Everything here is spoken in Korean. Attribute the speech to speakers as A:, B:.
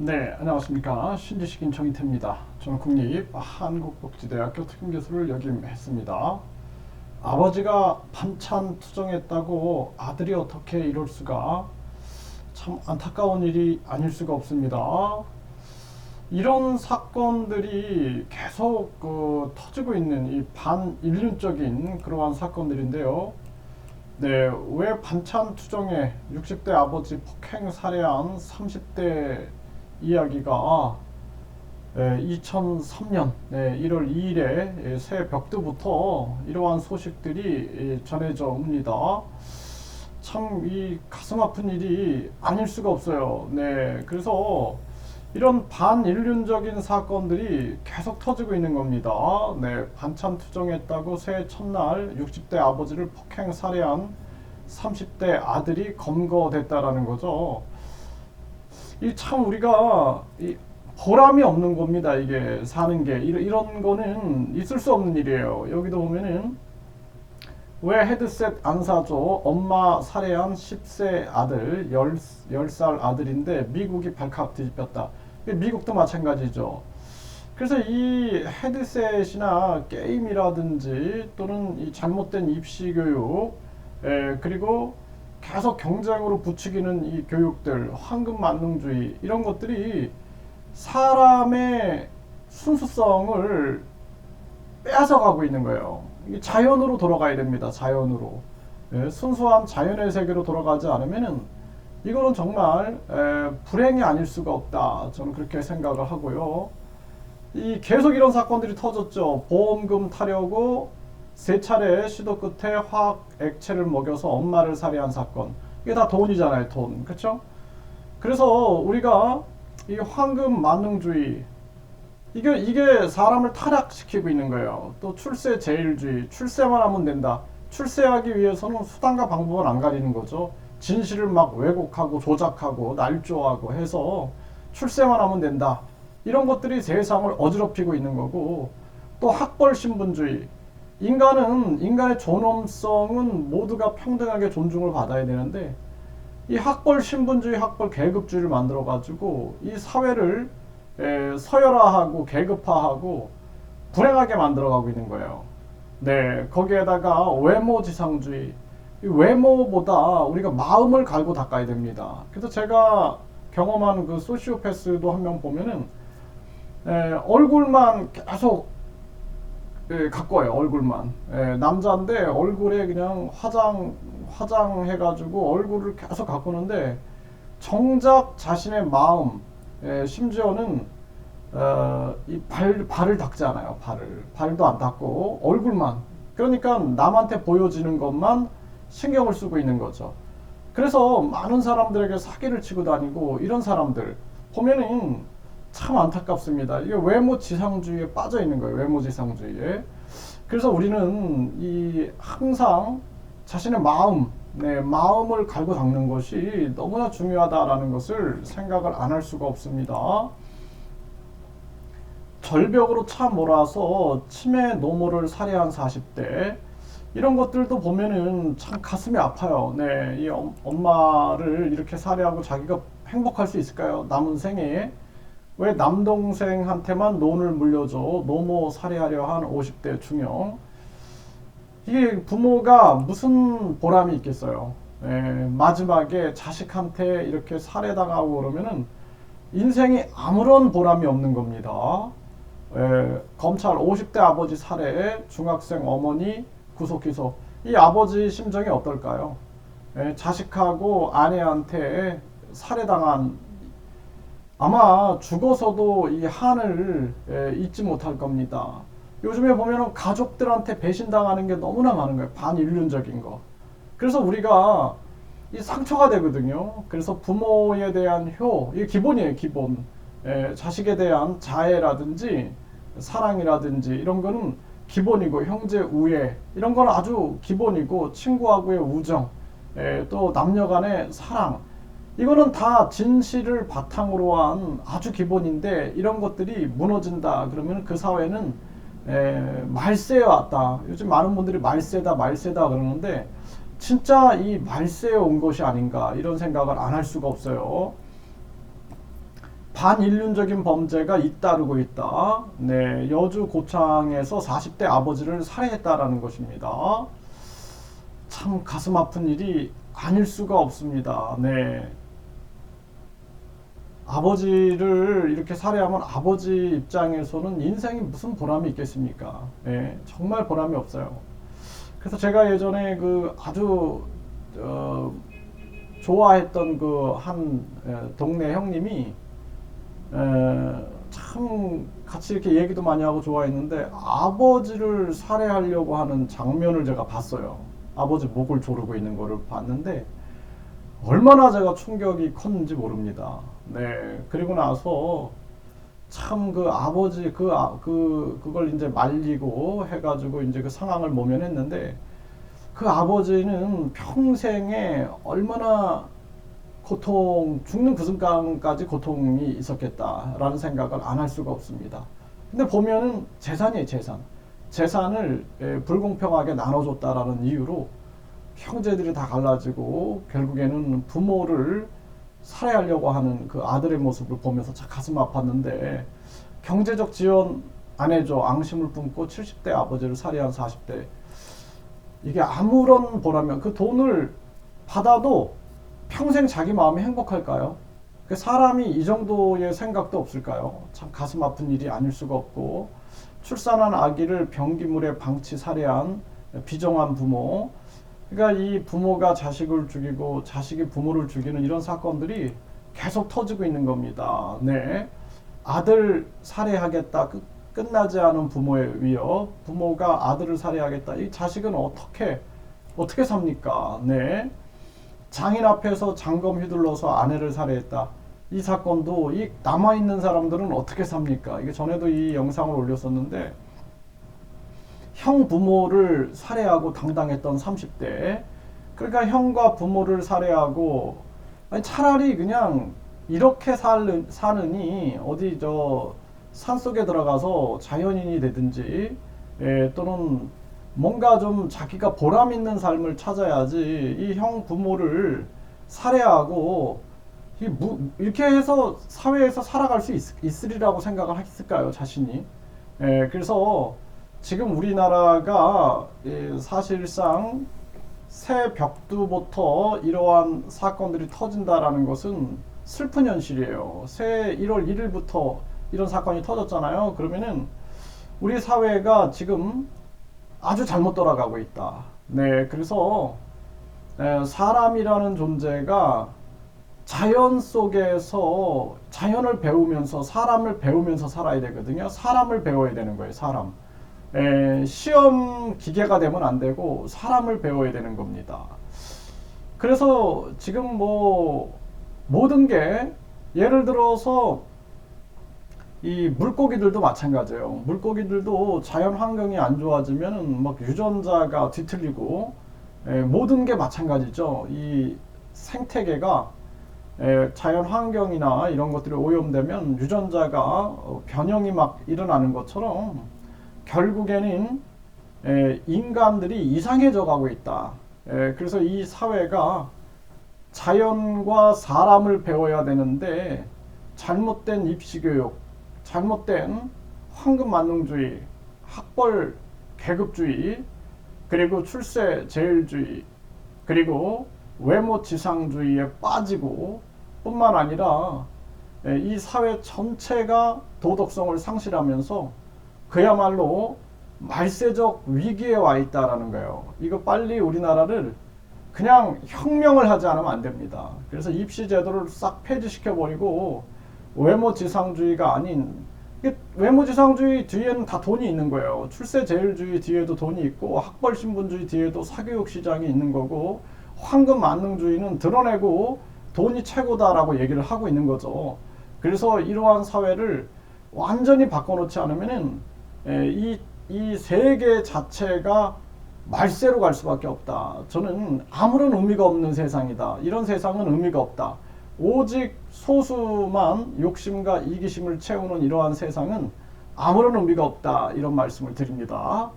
A: 네, 안녕하십니까. 신지식인 정인태입니다. 저는 국립한국복지대학교 특임교수를 역임했습니다. 아버지가 반찬 투정했다고 아들이 어떻게 이럴 수가, 참 안타까운 일이 아닐 수가 없습니다. 이런 사건들이 계속 터지고 있는 이 반인륜적인 그러한 사건들인데요. 네, 왜 반찬 투정에 60대 아버지 폭행 살해한 30대 이야기가 2003년 1월 2일에 새벽부터 이러한 소식들이 전해져 옵니다. 참 이 가슴 아픈 일이 아닐 수가 없어요. 네, 그래서 이런 반인륜적인 사건들이 계속 터지고 있는 겁니다. 네, 반찬 투정했다고 새해 첫날 60대 아버지를 폭행 살해한 30대 아들이 검거됐다라는 거죠. 이 참 우리가 보람이 없는 겁니다. 이게 사는 게 이런 거는 있을 수 없는 일이에요. 여기도 보면은 왜 헤드셋 안 사줘? 엄마 살해한 10세 아들, 10살 아들인데 미국이 발칵 뒤집혔다. 미국도 마찬가지죠. 그래서 이 헤드셋이나 게임이라든지 또는 이 잘못된 입시 교육, 그리고 계속 경쟁으로 부추기는 이 교육들, 황금 만능주의 이런 것들이 사람의 순수성을 빼앗아가고 있는 거예요. 자연으로 돌아가야 됩니다. 자연으로. 순수한 자연의 세계로 돌아가지 않으면은 이거는 정말 불행이 아닐 수가 없다. 저는 그렇게 생각을 하고요. 이 계속 이런 사건들이 터졌죠. 보험금 타려고 세 차례 시도 끝에 화학 액체를 먹여서 엄마를 살해한 사건. 이게 다 돈이잖아요, 돈. 그렇죠? 그래서 우리가 이 황금 만능주의 이게 사람을 타락시키고 있는 거예요. 또 출세 제일주의, 출세만 하면 된다. 출세하기 위해서는 수단과 방법을 안 가리는 거죠. 진실을 막 왜곡하고 조작하고 날조하고 해서 출세만 하면 된다. 이런 것들이 세상을 어지럽히고 있는 거고, 또 학벌 신분주의. 인간의 존엄성은 모두가 평등하게 존중을 받아야 되는데, 이 학벌 신분주의, 학벌 계급주의를 만들어 가지고 이 사회를 서열화하고 계급화하고 불행하게 만들어가고 있는 거예요. 네, 거기에다가 외모지상주의. 이 외모보다 우리가 마음을 갈고 닦아야 됩니다. 그래서 제가 경험한 그 소시오패스도 한 명 보면은 얼굴만 계속 가꿔요. 얼굴만. 남자인데 얼굴에 그냥 화장해가지고 얼굴을 계속 가꾸는데 정작 자신의 마음, 심지어는 이 발을 닦지 않아요. 발도 안 닦고 얼굴만. 그러니까 남한테 보여지는 것만 신경을 쓰고 있는 거죠. 그래서 많은 사람들에게 사기를 치고 다니고 이런 사람들 보면은 참 안타깝습니다. 이게 외모 지상주의에 빠져 있는 거예요. 외모 지상주의에. 그래서 우리는 이 항상 자신의 마음, 마음을 갈고 닦는 것이 너무나 중요하다라는 것을 생각을 안 할 수가 없습니다. 절벽으로 차 몰아서 치매 노모를 살해한 40대 이런 것들도 보면은 참 가슴이 아파요. 네, 이 엄마를 이렇게 살해하고 자기가 행복할 수 있을까요? 남은 생에 왜 남동생한테만 논을 물려줘? 노모 살해하려 한 50대 중형. 이게 부모가 무슨 보람이 있겠어요? 마지막에 자식한테 이렇게 살해당하고 그러면은 인생이 아무런 보람이 없는 겁니다. 검찰 50대 아버지 살해, 중학생 어머니 구속 기소. 이 아버지 심정이 어떨까요? 자식하고 아내한테 살해당한, 아마 죽어서도 이 한을 잊지 못할 겁니다. 요즘에 보면은 가족들한테 배신당하는 게 너무나 많은 거예요. 반인륜적인 거. 그래서 우리가 이 상처가 되거든요. 그래서 부모에 대한 이게 기본이에요, 기본. 자식에 대한 자애라든지 사랑이라든지 이런 거는 기본이고, 형제 우애 이런 건 아주 기본이고, 친구하고의 우정, 또 남녀 간의 사랑, 이거는 다 진실을 바탕으로 한 아주 기본인데, 이런 것들이 무너진다 그러면 그 사회는 말세에 왔다. 요즘 많은 분들이 말세다 그러는데 진짜 이 말세에 온 것이 아닌가, 이런 생각을 안 할 수가 없어요. 반인륜적인 범죄가 잇따르고 있다. 네, 여주 고창에서 40대 아버지를 살해했다라는 것입니다. 참 가슴 아픈 일이 아닐 수가 없습니다. 네. 아버지를 이렇게 살해하면 아버지 입장에서는 인생이 무슨 보람이 있겠습니까? 네, 정말 보람이 없어요. 그래서 제가 예전에 그 아주 좋아했던 그 한 동네 형님이 참 같이 이렇게 얘기도 많이 하고 좋아했는데 아버지를 살해하려고 하는 장면을 제가 봤어요. 아버지 목을 조르고 있는 거를 봤는데 얼마나 제가 충격이 컸는지 모릅니다. 네. 그리고 나서 참 그 아버지 그걸 이제 말리고 해가지고 이제 그 상황을 모면했는데 그 아버지는 평생에 얼마나 죽는 그 순간까지 고통이 있었겠다라는 생각을 안 할 수가 없습니다. 근데 보면은 재산이에요, 재산. 재산을 불공평하게 나눠줬다라는 이유로 형제들이 다 갈라지고 결국에는 부모를 살해하려고 하는 그 아들의 모습을 보면서 참 가슴 아팠는데 경제적 지원 안 해줘 앙심을 품고 70대 아버지를 살해한 40대 이게 아무런 보라면 그 돈을 받아도 평생 자기 마음이 행복할까요? 그 사람이 이 정도의 생각도 없을까요? 참 가슴 아픈 일이 아닐 수가 없고 출산한 아기를 변기물에 방치 살해한 비정한 부모 그러니까 이 부모가 자식을 죽이고 자식이 부모를 죽이는 이런 사건들이 계속 터지고 있는 겁니다. 네. 아들 살해하겠다 끝나지 않은 부모의 위협 부모가 아들을 살해하겠다 이 자식은 어떻게 삽니까? 네. 장인 앞에서 장검 휘둘러서 아내를 살해했다. 이 사건도 이 남아있는 사람들은 어떻게 삽니까? 이게 전에도 이 영상을 올렸었는데 형 부모를 살해하고 당당했던 30대 그러니까 형과 부모를 살해하고 아니 차라리 그냥 이렇게 사느니 어디 저 산속에 들어가서 자연인이 되든지 또는 뭔가 좀 자기가 보람 있는 삶을 찾아야지 이 형 부모를 살해하고 이렇게 해서 사회에서 살아갈 수 있으리라고 생각을 했을까요 자신이 그래서 지금 우리나라가 사실상 새 벽두부터 이러한 사건들이 터진다라는 것은 슬픈 현실이에요. 새 1월 1일부터 이런 사건이 터졌잖아요. 그러면은 우리 사회가 지금 아주 잘못 돌아가고 있다. 네, 그래서 사람이라는 존재가 자연 속에서 자연을 배우면서 사람을 배우면서 살아야 되거든요. 사람을 배워야 되는 거예요. 사람. 시험 기계가 되면 안 되고 사람을 배워야 되는 겁니다. 그래서 지금 뭐 모든 게 예를 들어서 이 물고기들도 마찬가지예요. 물고기들도 자연 환경이 안 좋아지면 막 유전자가 뒤틀리고 모든 게 마찬가지죠. 이 생태계가 자연 환경이나 이런 것들이 오염되면 유전자가 변형이 막 일어나는 것처럼 결국에는 인간들이 이상해져 가고 있다. 그래서 이 사회가 자연과 사람을 배워야 되는데 잘못된 입시교육, 잘못된 황금만능주의, 학벌 계급주의, 그리고 출세 제일주의, 그리고 외모 지상주의에 빠지고 뿐만 아니라 이 사회 전체가 도덕성을 상실하면서 그야말로 말세적 위기에 와 있다라는 거예요. 이거 빨리 우리나라를 그냥 혁명을 하지 않으면 안 됩니다. 그래서 입시 제도를 싹 폐지시켜버리고 외모지상주의가 아닌 외모지상주의 뒤에는 다 돈이 있는 거예요. 출세제일주의 뒤에도 돈이 있고 학벌신분주의 뒤에도 사교육 시장이 있는 거고 황금만능주의는 드러내고 돈이 최고다라고 얘기를 하고 있는 거죠. 그래서 이러한 사회를 완전히 바꿔놓지 않으면은 이 세계 자체가 말세로 갈 수밖에 없다. 저는 아무런 의미가 없는 세상이다. 이런 세상은 의미가 없다. 오직 소수만 욕심과 이기심을 채우는 이러한 세상은 아무런 의미가 없다. 이런 말씀을 드립니다.